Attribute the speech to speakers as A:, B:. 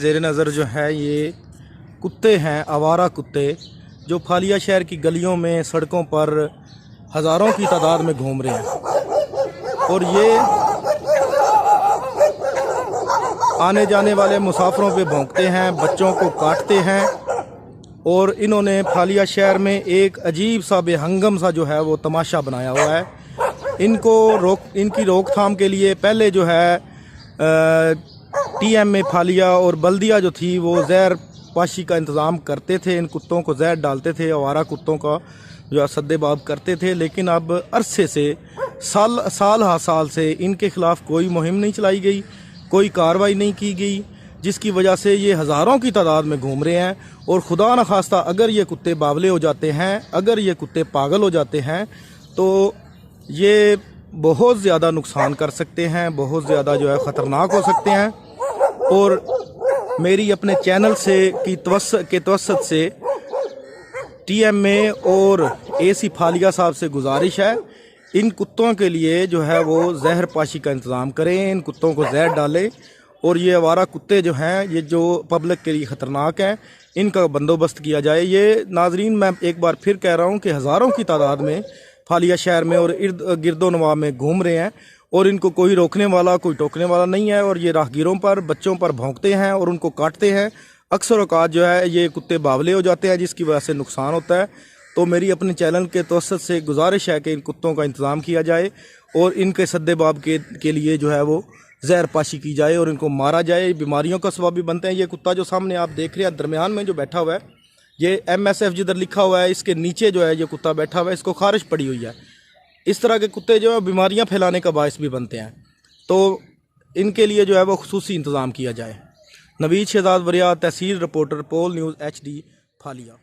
A: ज़ेर नज़र जो है ये कुत्ते हैं, आवारा कुत्ते, जो फालिया शहर की गलियों में, सड़कों पर हज़ारों की तादाद में घूम रहे हैं और ये आने जाने वाले मुसाफिरों पे भौंकते हैं, बच्चों को काटते हैं। और इन्होंने फालिया शहर में एक अजीब सा बेहंगम सा जो है वो तमाशा बनाया हुआ है। इनकी रोकथाम के लिए पहले जो है TMA फालिया और बल्दिया जो थी वो जहर पाशी का इंतज़ाम करते थे, इन कुत्तों को जहर डालते थे, आवारा कुत्तों का जो है सद्देबाब करते थे। लेकिन अब अरसे से साल से इनके ख़िलाफ़ कोई मुहिम नहीं चलाई गई, कोई कार्रवाई नहीं की गई, जिसकी वजह से ये हज़ारों की तादाद में घूम रहे हैं। और खुदा न खास्ता अगर ये कुत्ते बावले हो जाते हैं, अगर ये कुत्ते पागल हो जाते हैं तो ये बहुत ज़्यादा नुकसान कर सकते हैं, बहुत ज़्यादा जो है ख़तरनाक हो सकते हैं। और मेरी अपने चैनल से के तवस्सुत से TMA और AC फालिया साहब से गुजारिश है, इन कुत्तों के लिए जो है वो जहर पाशी का इंतज़ाम करें, इन कुत्तों को जहर डालें। और ये आवारा कुत्ते जो हैं, ये जो पब्लिक के लिए ख़तरनाक हैं, इनका बंदोबस्त किया जाए। ये नाजरीन, मैं एक बार फिर कह रहा हूँ कि हज़ारों की तादाद में फालिया शहर में और इर्द गिरदो नवाब में घूम रहे हैं और इनको कोई रोकने वाला, कोई टोकने वाला नहीं है। और ये राहगीरों पर, बच्चों पर भौंकते हैं और उनको काटते हैं। अक्सर औकात जो है ये कुत्ते बावले हो जाते हैं, जिसकी वजह से नुकसान होता है। तो मेरी अपने चैनल के तवस्सुत से गुजारिश है कि इन कुत्तों का इंतज़ाम किया जाए और इनके सद्देबाब के लिए जो है वो जहर पाशी की जाए और इनको मारा जाए। बीमारियों का सबब भी बनते हैं। ये कुत्ता जो सामने आप देख रहे हैं दरमियान में जो बैठा हुआ है, ये MSF जिधर लिखा हुआ है, इसके नीचे जो है ये कुत्ता बैठा हुआ है, इसको खारिश पड़ी हुई है। इस तरह के कुत्ते जो है बीमारियां फैलाने का बायस भी बनते हैं। तो इनके लिए जो है वो खुसूसी इंतज़ाम किया जाए। नवीद शहजाद वरिया, तहसील रिपोर्टर, पोल न्यूज़ HD फालिया।